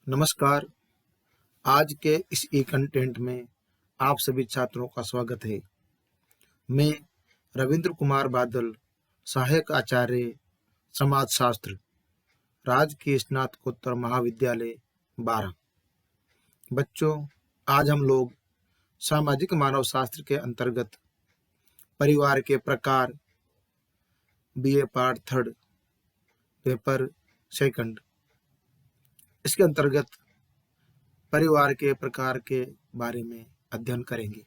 नमस्कार। आज के इस ई कंटेंट में आप सभी छात्रों का स्वागत है। मैं रविंद्र कुमार बादल, सहायक आचार्य समाजशास्त्र, राजकीय स्नातकोत्तर महाविद्यालय 12। बच्चों, आज हम लोग सामाजिक मानव शास्त्र के अंतर्गत परिवार के प्रकार बीए पार्ट 3 पेपर 2 इसके अंतर्गत परिवार के प्रकार के बारे में अध्ययन करेंगे।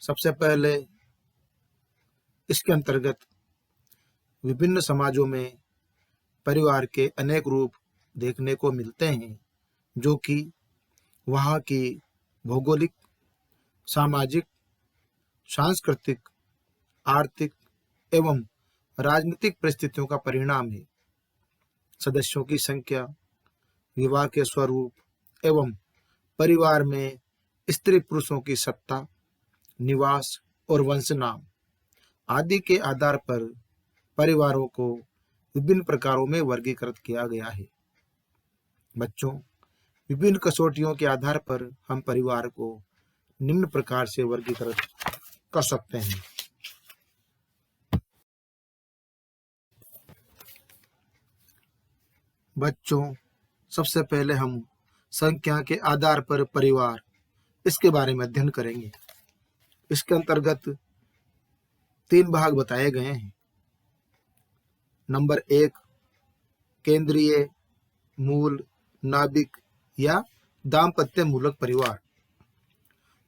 सबसे पहले इसके अंतर्गत विभिन्न समाजों में परिवार के अनेक रूप देखने को मिलते हैं, जो कि वहाँ की भौगोलिक, सामाजिक, सांस्कृतिक, आर्थिक एवं राजनीतिक परिस्थितियों का परिणाम है। सदस्यों की संख्या, विवाह के स्वरूप एवं परिवार में स्त्री पुरुषों की सत्ता, निवास और वंश नाम आदि के आधार पर परिवारों को विभिन्न प्रकारों में वर्गीकृत किया गया है। बच्चों, विभिन्न कसौटियों के आधार पर हम परिवार को निम्न प्रकार से वर्गीकृत कर सकते हैं। बच्चों, सबसे पहले हम संख्या के आधार पर परिवार इसके बारे में अध्ययन करेंगे। इसके अंतर्गत 3 भाग बताए गए हैं। नंबर 1, केंद्रीय, मूल, नाभिक या दाम्पत्य मूलक परिवार।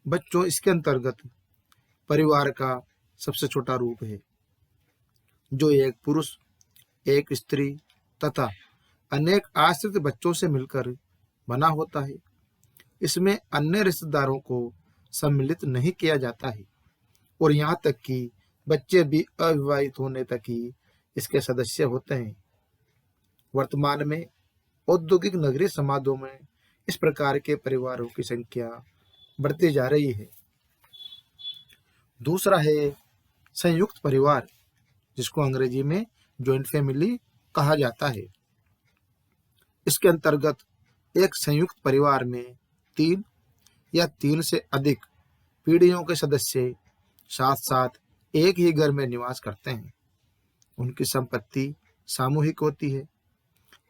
बच्चों, इसके अंतर्गत परिवार का सबसे छोटा रूप है, जो एक पुरुष, एक स्त्री तथा अनेक आश्रित बच्चों से मिलकर बना होता है। इसमें अन्य रिश्तेदारों को सम्मिलित नहीं किया जाता है और यहाँ तक कि बच्चे भी अविवाहित होने तक ही इसके सदस्य होते हैं। वर्तमान में औद्योगिक नगरीय समाजों में इस प्रकार के परिवारों की संख्या बढ़ती जा रही है। दूसरा है संयुक्त परिवार, जिसको अंग्रेजी में जॉइंट फैमिली कहा जाता है। इसके अंतर्गत एक संयुक्त परिवार में 3 या 3 से अधिक पीढ़ियों के सदस्य साथ साथ एक ही घर में निवास करते हैं। उनकी संपत्ति सामूहिक होती है।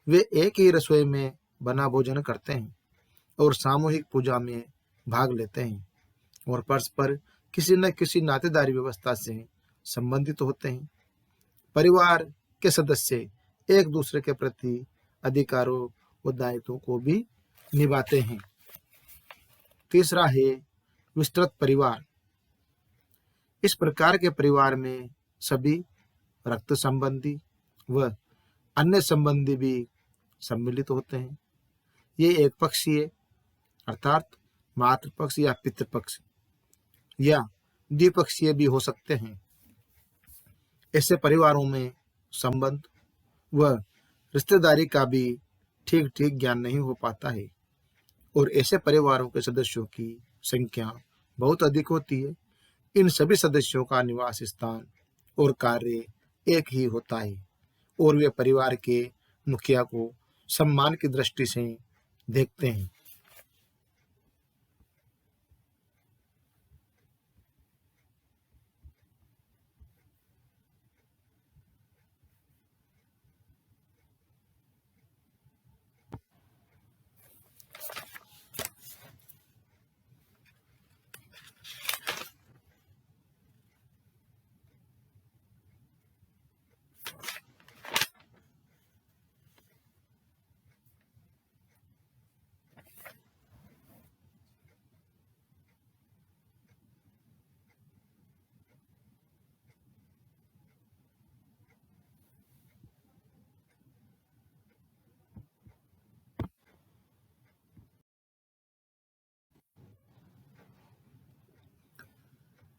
वे एक ही रसोई में बना भोजन करते हैं और सामूहिक पूजा में भाग लेते हैं और परस्पर किसी न किसी नातेदारी व्यवस्था से संबंधित होते हैं। परिवार के सदस्य एक दूसरे के प्रति अधिकारों और दायित्वों को भी निभाते हैं। तीसरा है विस्तृत परिवार। इस प्रकार के परिवार में सभी रक्त संबंधी व अन्य संबंधी भी सम्मिलित होते हैं। ये एक पक्षीय अर्थात मातृपक्ष या पितृपक्ष या द्विपक्षीय भी हो सकते हैं। ऐसे परिवारों में संबंध व रिश्तेदारी का भी ठीक ठीक ज्ञान नहीं हो पाता है और ऐसे परिवारों के सदस्यों की संख्या बहुत अधिक होती है। इन सभी सदस्यों का निवास स्थान और कार्य एक ही होता है और वे परिवार के मुखिया को सम्मान की दृष्टि से देखते हैं।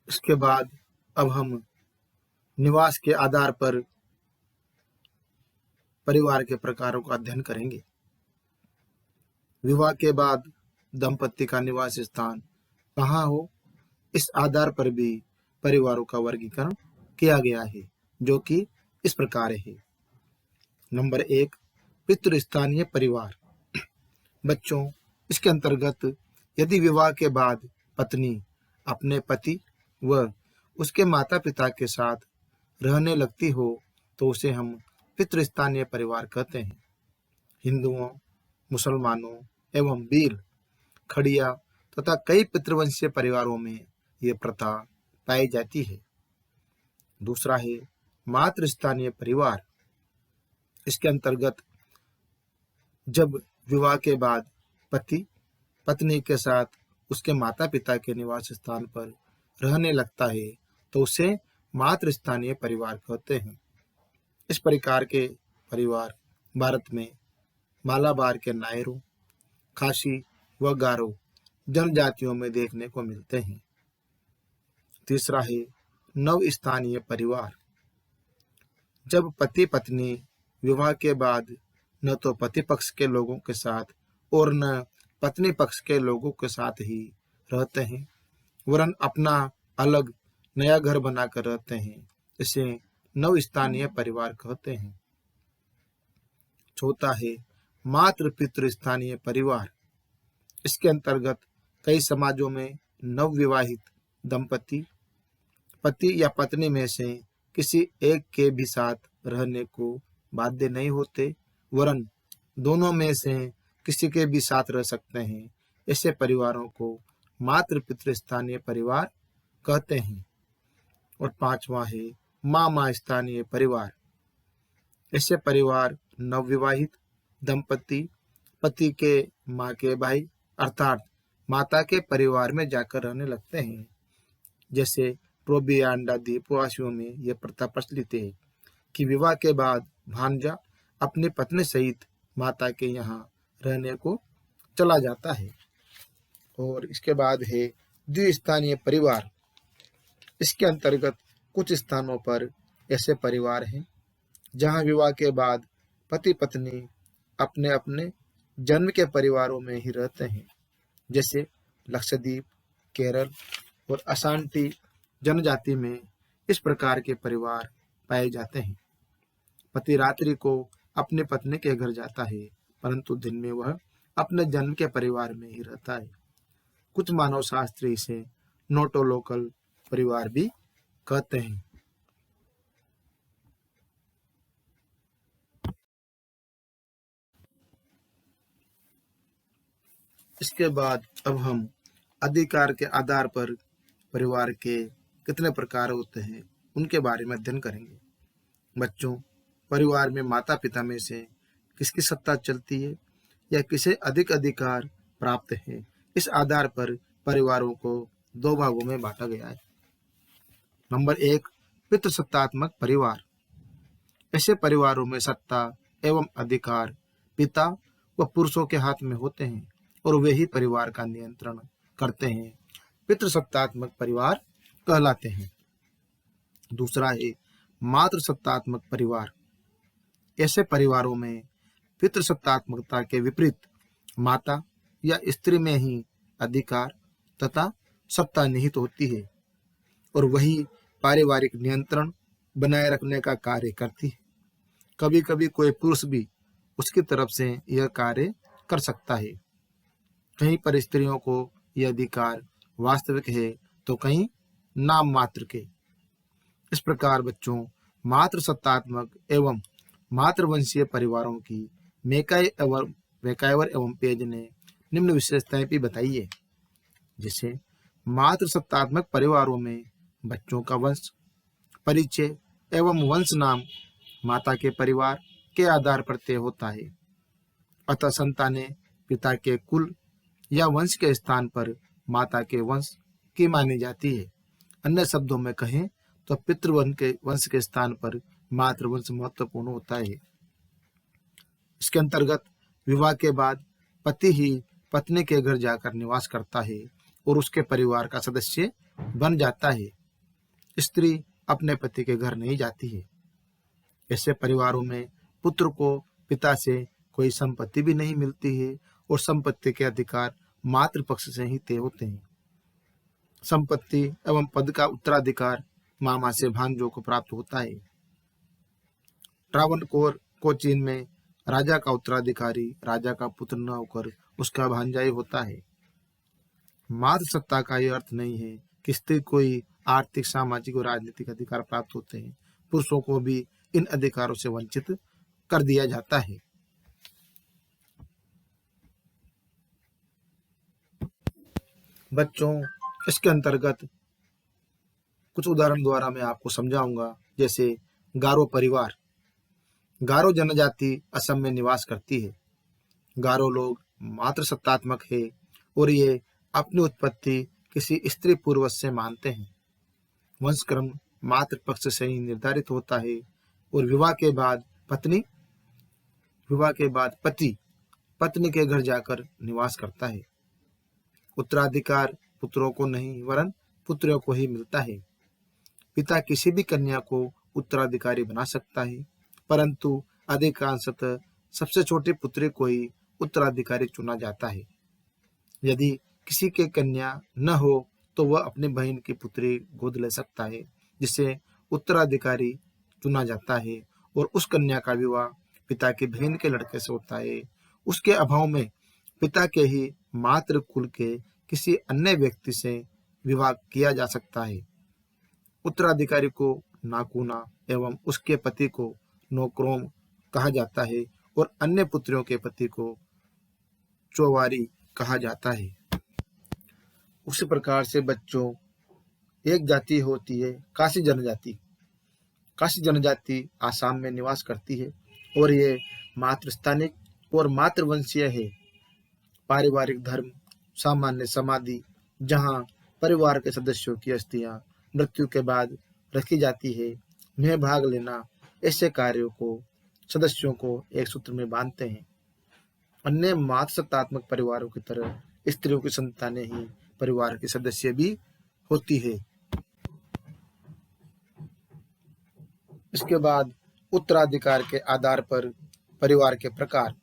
इसके बाद अब हम निवास के आधार पर परिवार के प्रकारों का अध्ययन करेंगे। विवाह के बाद दंपति का निवास स्थान कहाँ हो, इस आधार पर भी परिवारों का वर्गीकरण किया गया है, जो कि इस प्रकार है। नंबर 1, पितृस्थानीय परिवार। बच्चों, इसके अंतर्गत यदि विवाह के बाद पत्नी अपने पति व उसके माता पिता के साथ रहने लगती हो तो उसे हम पितृस्थानीय परिवार कहते हैं। हिंदुओं, मुसलमानों एवं भील, खड़िया तथा कई पितृवंशीय परिवारों में ये प्रथा पाई जाती है। दूसरा है मातृस्थानीय परिवार। इसके अंतर्गत जब विवाह के बाद पति पत्नी के साथ उसके माता पिता के निवास स्थान पर रहने लगता है तो उसे मातृस्थानीय परिवार कहते हैं। इस प्रकार के परिवार भारत में मालाबार के नायरों, खासी व गारो जनजातियों में देखने को मिलते हैं। तीसरा है नवस्थानीय परिवार। जब पति पत्नी विवाह के बाद न तो पति पक्ष के लोगों के साथ और न पत्नी पक्ष के लोगों के साथ ही रहते हैं, वरन अपना अलग नया घर बनाकर रहते हैं, इसे नवस्थानीय परिवार कहते हैं। चौथा है मातृ पितृ स्थानीय परिवार। इसके अंतर्गत कई समाजों में नवविवाहित दंपति पति या पत्नी में से किसी एक के भी साथ रहने को बाध्य नहीं होते, वरन दोनों में से किसी के भी साथ रह सकते हैं। ऐसे परिवारों को मातृ पितृ स्थानीय परिवार कहते हैं। और पांचवा है मामा स्थानीय परिवार। ऐसे परिवार नवविवाहित दंपति पति के माँ के भाई अर्थात माता के परिवार में जाकर रहने लगते हैं। जैसे प्रोबियांडा द्वीपवासियों में यह प्रथा प्रचलित है कि विवाह के बाद भांजा अपनी पत्नी सहित माता के यहाँ रहने को चला जाता है। और इसके बाद है द्विस्थानीय परिवार। इसके अंतर्गत कुछ स्थानों पर ऐसे परिवार हैं जहाँ विवाह के बाद पति पत्नी अपने अपने जन्म के परिवारों में ही रहते हैं। जैसे लक्षद्वीप, केरल और असांटी जनजाति में इस प्रकार के परिवार पाए जाते हैं। पति रात्रि को अपने पत्नी के घर जाता है, परंतु दिन में वह अपने जन्म के परिवार में ही रहता है। कुछ मानव शास्त्री इसे नोटोलोकल परिवार भी कहते हैं। इसके बाद अब हम अधिकार के आधार पर परिवार के कितने प्रकार होते हैं उनके बारे में अध्ययन करेंगे। बच्चों, परिवार में माता पिता में से किसकी सत्ता चलती है या किसे अधिक अधिकार प्राप्त है, इस आधार पर परिवारों को दो भागों में बांटा गया है। नंबर 1, पितृसत्तात्मक परिवार। ऐसे परिवारों में सत्ता एवं अधिकार पिता व पुरुषों के हाथ में होते हैं और वे ही परिवार का नियंत्रण करते हैं। पितृसत्तात्मक परिवार कहलाते हैं। दूसरा है मातृसत्तात्मक परिवार। ऐसे परिवारों में पितृसत्तात्मकता के विपरीत माता या स्त्री में ही अधिकार तथा सत्ता निहित होती है और वही पारिवारिक नियंत्रण बनाए रखने का कार्य करती है। कभी कभी कोई पुरुष भी उसकी तरफ से यह कार्य कर सकता है। कहीं पर स्त्रियों को यह अधिकार वास्तविक है तो कहीं नाम मात्र के। इस प्रकार बच्चों, मातृसत्तात्मक एवं मातृवंशीय परिवारों की मैकाइवर एवं पेज ने निम्न विशेषताएं भी बताई है। जैसे मातृसत्तात्मक परिवारों में बच्चों का वंश परिचय एवं वंश नाम माता के परिवार के आधार पर तय होता है। अतः संतानें पिता के कुल या वंश के स्थान पर माता के वंश की मानी जाती है। अन्य शब्दों में कहें तो पितृवंश के स्थान पर मातृवंश महत्वपूर्ण होता है। इसके अंतर्गत विवाह के बाद पति ही पत्नी के घर जाकर निवास करता है और उसके परिवार का सदस्य बन जाता है। स्त्री अपने पति के घर नहीं जाती है। ऐसे परिवारों में पुत्र को पिता से कोई संपत्ति भी नहीं मिलती है और संपत्ति के अधिकार मातृपक्ष से ही तय होते हैं। संपत्ति एवं पद का उत्तराधिकार मामा से भांजों को प्राप्त होता है। ट्रावनकोर कोचीन में राजा का उत्तराधिकारी राजा का पुत्र न होकर उसका भांजा ही होता है। मातृ सत्ता का यह अर्थ नहीं है कि स्त्री को ही आर्थिक, सामाजिक और राजनीतिक अधिकार प्राप्त होते हैं। पुरुषों को भी इन अधिकारों से वंचित कर दिया जाता है। बच्चों, इसके अंतर्गत कुछ उदाहरण द्वारा मैं आपको समझाऊंगा। जैसे गारो परिवार। गारो जनजाति असम में निवास करती है। गारो लोग मातृसत्तात्मक है और ये अपनी उत्पत्ति किसी स्त्री पूर्वज से मानते हैं। वंशक्रम मातृ पक्ष से ही निर्धारित होता है और विवाह के बाद पति पत्नी के घर जाकर निवास करता है। उत्तराधिकार पुत्रों को नहीं वरन पुत्रियों को ही मिलता है। पिता किसी भी कन्या को उत्तराधिकारी बना सकता है, परंतु अधिकांशतः सबसे छोटी पुत्री को ही उत्तराधिकारी चुना जाता है। यदि किसी के कन्या न हो तो वह अपनी बहन की पुत्री गोद ले सकता है, जिसे उत्तराधिकारी चुना जाता है और उस कन्या का विवाह पिता की बहन के लड़के से होता है। उसके अभाव में पिता के ही मातृ कुल के किसी अन्य व्यक्ति से विवाह किया जा सकता है। उत्तराधिकारी को नाकूना एवं उसके पति को नोक्रोम कहा जाता है और अन्य पुत्रियों के पति को चौवारी कहा जाता है। उसी प्रकार से बच्चों, एक जाति होती है काशी जनजाति। काशी जनजाति आसाम में निवास करती है और ये मातृस्थानिक और मातृवंशीय है। पारिवारिक धर्म सामान्य समाधि, जहाँ परिवार के सदस्यों की अस्थियां मृत्यु के बाद रखी जाती है, में भाग लेना ऐसे कार्यों को सदस्यों को एक सूत्र में बांधते हैं। अन्य मातृसत्तात्मक परिवारों की तरह स्त्रियों की संतानें ही परिवार के सदस्य भी होती है। इसके बाद उत्तराधिकार के आधार पर परिवार के प्रकार।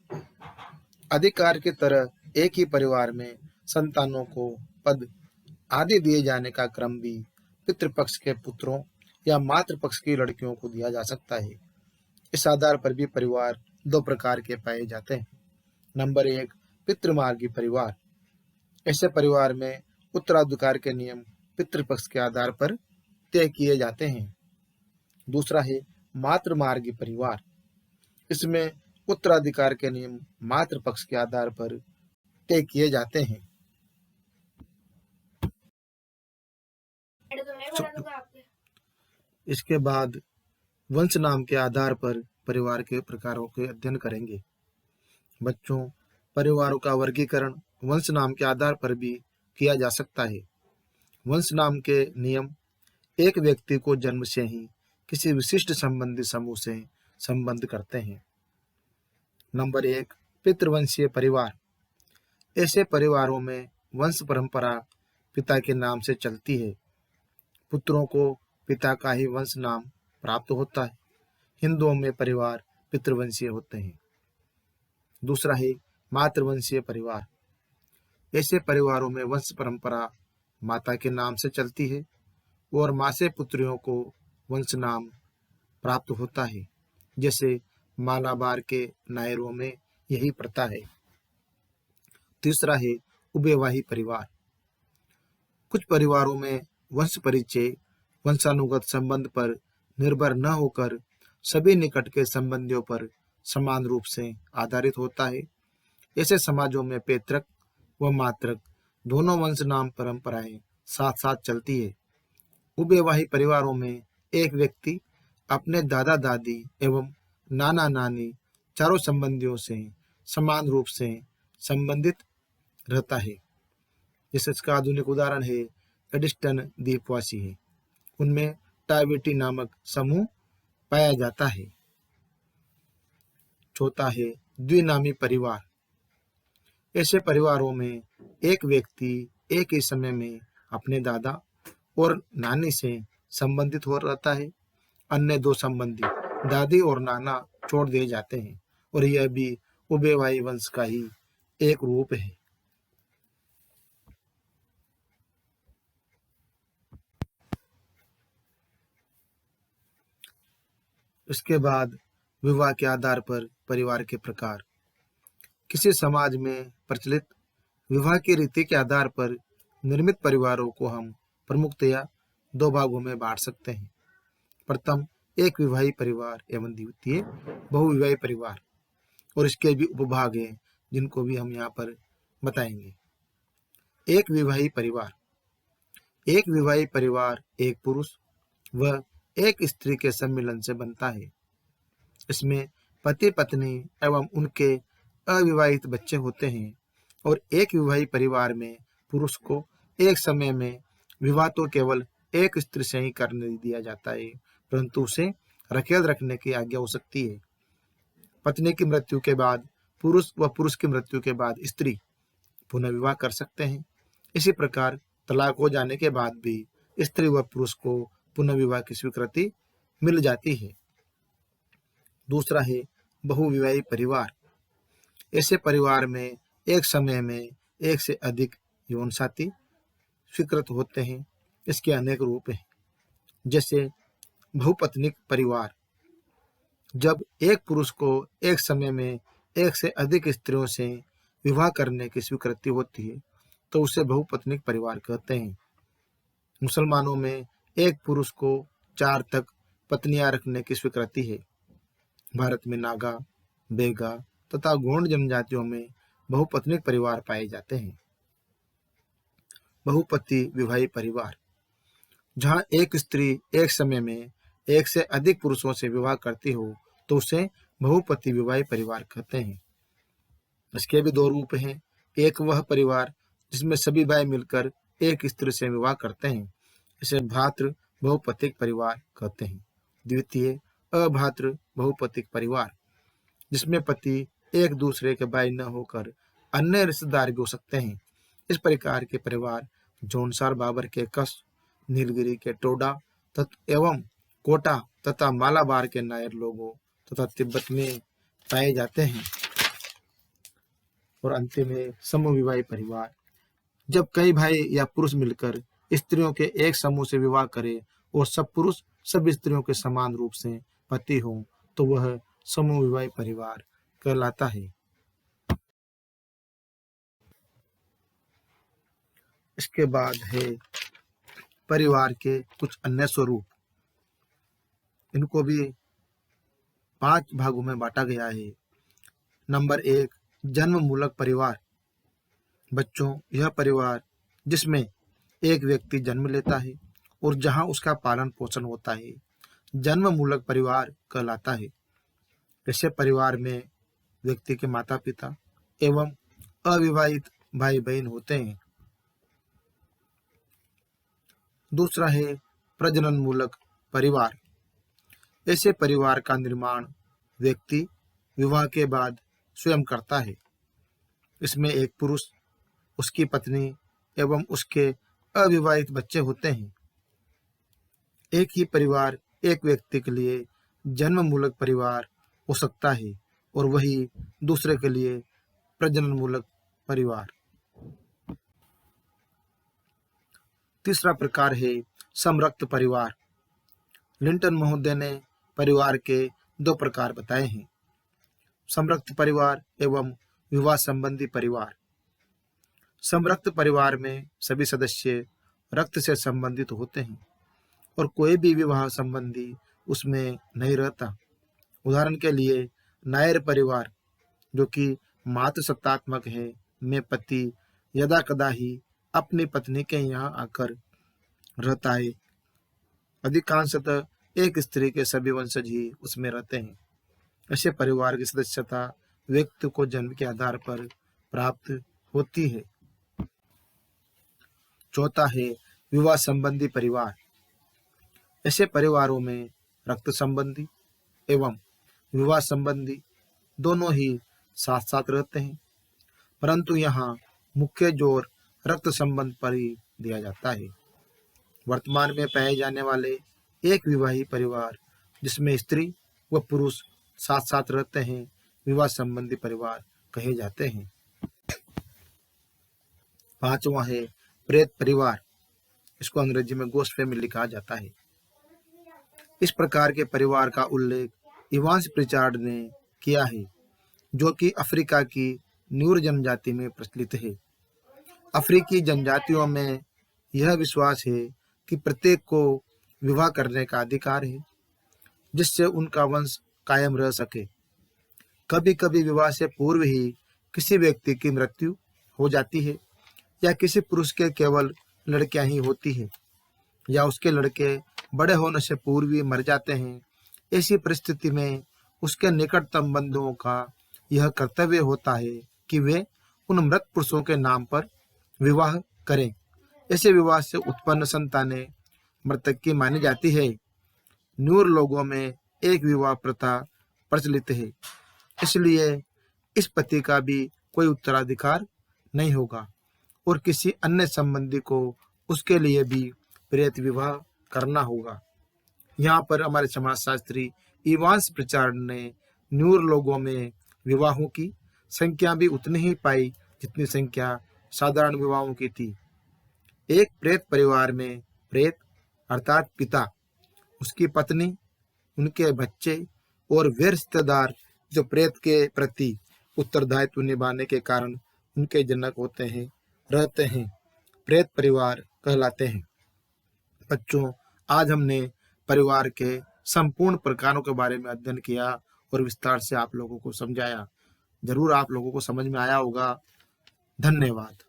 अधिकार की तरह एक ही परिवार में संतानों को पद आदि दिए जाने का क्रम भी पितृपक्ष के पुत्रों या मातृपक्ष की लड़कियों को दिया जा सकता है। इस आधार पर भी परिवार दो प्रकार के पाए जाते हैं। नंबर 1, पितृमार्गी परिवार। ऐसे परिवार में उत्तराधिकार के नियम पितृपक्ष के आधार पर तय किए जाते हैं। दूसरा है मातृमार्गी परिवार। इसमें उत्तराधिकार के नियम मातृपक्ष के आधार पर तय किए जाते हैं। इसके बाद वंश नाम के आधार पर परिवार के प्रकारों के अध्ययन करेंगे। बच्चों, परिवारों का वर्गीकरण वंश नाम के आधार पर भी किया जा सकता है। वंश नाम के नियम एक व्यक्ति को जन्म से ही किसी विशिष्ट संबंधी समूह से संबंध करते हैं। नंबर 1, पितृवंशीय परिवार। ऐसे परिवारों में वंश परंपरा पिता के नाम से चलती है। पुत्रों को पिता का ही वंश नाम प्राप्त होता है। हिंदुओं में परिवार पितृवंशीय होते हैं। दूसरा है मातृवंशीय परिवार। ऐसे परिवारों में वंश परंपरा माता के नाम से चलती है और माँ से पुत्रियों को वंश नाम प्राप्त होता है। जैसे मालाबार के नायरों में यही प्रथा है। तीसरा है उभयवाही परिवार। कुछ परिवारों में वंश परिचय वंशानुगत संबंध पर निर्भर न होकर सभी निकट के संबंधियों पर समान रूप से आधारित होता है। ऐसे समाजों में पैतृक व मातृक दोनों वंश नाम परंपराएं साथ साथ चलती है। उभयवाही परिवारों में एक व्यक्ति अपने दादा दादी एवं नाना नानी चारों संबंधियों से समान रूप से संबंधित रहता है। जैसे इसका आधुनिक उदाहरण है एडिस्टन द्वीपवासी है। उनमें टाइवेटी नामक समूह पाया जाता है। चौथा है द्विनामी परिवार। ऐसे परिवारों में एक व्यक्ति एक ही समय में अपने दादा और नानी से संबंधित हो रहता है। अन्य दो संबंधी दादी और नाना छोड़ दिए जाते हैं और यह भी उभयवाही वंश का ही एक रूप है। इसके बाद विवाह के आधार पर परिवार के प्रकार। किसी समाज में प्रचलित विवाह की रीति के आधार पर निर्मित परिवारों को हम प्रमुखतया दो भागों में बांट सकते हैं। प्रथम एक विवाही परिवार एवं द्वितीय बहुविवाही परिवार, और इसके भी उपभाग हैं जिनको भी हम यहाँ पर बताएंगे। एक विवाही परिवार। एक विवाही परिवार एक पुरुष व एक स्त्री के सम्मिलन से बनता है। इसमें पति पत्नी एवं उनके अविवाहित बच्चे होते हैं, और एक विवाही परिवार में पुरुष को एक समय में विवाह तो केवल एक स्त्री से ही करने दिया जाता है, परंतु उसे रखेल रखने की आज्ञा हो सकती है। पत्नी की मृत्यु के बाद पुरुष व पुरुष की मृत्यु के बाद स्त्री पुनः विवाह कर सकते हैं। इसी प्रकार तलाक हो जाने के बाद भी स्त्री व पुरुष को पुनः विवाह की स्वीकृति मिल जाती है। दूसरा है बहुविवाही परिवार। ऐसे परिवार में एक समय में एक से अधिक यौन साथी स्वीकृत होते हैं। इसके अनेक रूप हैं, जैसे बहुपत्निक परिवार। जब एक पुरुष को एक समय में एक से अधिक स्त्रियों से विवाह करने की स्वीकृति होती है तो उसे बहुपत्निक परिवार कहते हैं। मुसलमानों में एक पुरुष को 4 तक पत्नियां रखने की स्वीकृति है। भारत में नागा, बेगा तथा गोंड जनजातियों में बहुपत्निक परिवार पाए जाते हैं। बहुपति विवाही परिवार। जहां एक स्त्री एक समय में एक से अधिक पुरुषों से विवाह करती हो तो उसे बहुपति विवाही परिवार कहते हैं। इसके भी दो रूप हैं। एक वह परिवार जिसमें सभी भाई मिलकर एक स्त्री से विवाह करते हैं, इसे भातृ बहुपतिक परिवार कहते हैं। द्वितीय अभातृ बहुपतिक परिवार, जिसमें पति एक दूसरे के भाई न होकर अन्य रिश्तेदार भी हो सकते हैं। इस प्रकार के परिवार जौनसार बाबर के कस, नीलगिरी के टोडा एवं कोटा तथा मालाबार के नायर लोगों तथा तिब्बत में पाए जाते हैं। और अंतिम है समविवाही परिवार। जब कई भाई या पुरुष मिलकर स्त्रियों के एक समूह से विवाह करें और सब पुरुष सब स्त्रियों के समान रूप से पति हों तो वह समविवाही परिवार कहलाता है। इसके बाद है परिवार के कुछ अन्य स्वरूप। इनको भी 5 भागों में बांटा गया है। नंबर 1, जन्म मूलक परिवार। बच्चों, यह परिवार जिसमें एक व्यक्ति जन्म लेता है और जहां उसका पालन पोषण होता है, जन्म मूलक परिवार कहलाता है। ऐसे परिवार में व्यक्ति के माता पिता एवं अविवाहित भाई बहन होते हैं। दूसरा है प्रजनन मूलक परिवार। ऐसे परिवार का निर्माण व्यक्ति विवाह के बाद स्वयं करता है। इसमें एक पुरुष, उसकी पत्नी एवं उसके अविवाहित बच्चे होते हैं। एक ही परिवार एक व्यक्ति के लिए जन्म मूलक परिवार हो सकता है और वही दूसरे के लिए प्रजनन मूलक परिवार। तीसरा प्रकार है समरक्त परिवार। लिंटन महोदय ने परिवार के 2 प्रकार बताए हैं, समरक्त परिवार एवं विवाह संबंधी परिवार। समरक्त परिवार में सभी सदस्य रक्त से संबंधित होते हैं और कोई भी विवाह संबंधी उसमें नहीं रहता। उदाहरण के लिए नायर परिवार, जो कि मातृसत्तात्मक है, में पति यदा कदा ही अपनी पत्नी के यहाँ आकर रहता है। अधिकांशतः एक स्त्री के सभी वंशज ही उसमें रहते हैं। ऐसे परिवार की सदस्यता व्यक्ति को जन्म के आधार पर प्राप्त होती है। चौथा है विवाह संबंधी परिवार। ऐसे परिवारों में रक्त संबंधी एवं विवाह संबंधी दोनों ही साथ साथ रहते हैं, परंतु यहाँ मुख्य जोर रक्त संबंध पर ही दिया जाता है। वर्तमान में पाए जाने वाले एक विवाही परिवार जिसमें स्त्री व पुरुष साथ साथ रहते हैं, विवाह संबंधी परिवार कहे जाते हैं। 5वां है प्रेत परिवार। इसको अंग्रेजी में गोस्ट फैमिली कहा जाता है। इस प्रकार के परिवार का उल्लेख इवांस प्रिचार्ड ने किया है, जो कि अफ्रीका की न्यूर जनजाति में प्रचलित है। अफ्रीकी जनजातियों में यह विश्वास है कि प्रत्येक को विवाह करने का अधिकार है, जिससे उनका वंश कायम रह सके। कभी कभी विवाह से पूर्व ही किसी व्यक्ति की मृत्यु हो जाती है, या किसी पुरुष के केवल लड़कियां ही होती है, या उसके लड़के बड़े होने से पूर्व ही मर जाते हैं। ऐसी परिस्थिति में उसके निकटतम बंधुओं का यह कर्तव्य होता है कि वे उन मृत पुरुषों के नाम पर विवाह करें। ऐसे विवाह से उत्पन्न संतानें मृतक की मानी जाती है। न्यूर लोगों में एक विवाह प्रथा प्रचलित है, इसलिए इस पति का भी कोई उत्तराधिकार नहीं होगा और किसी अन्य संबंधी को उसके लिए भी प्रेत विवाह करना होगा। यहाँ पर हमारे समाजशास्त्री इवांस प्रिचार्ड ने न्यूर लोगों में विवाहों की संख्या भी उतनी ही पाई जितनी संख्या साधारण विवाहों की थी। एक प्रेत परिवार में प्रेत अर्थात पिता, उसकी पत्नी, उनके बच्चे और वे रिश्तेदार जो प्रेत के प्रति उत्तरदायित्व निभाने के कारण उनके जनक होते हैं, रहते हैं, प्रेत परिवार कहलाते हैं। बच्चों, आज हमने परिवार के संपूर्ण प्रकारों के बारे में अध्ययन किया और विस्तार से आप लोगों को समझाया। जरूर आप लोगों को समझ में आया होगा। धन्यवाद।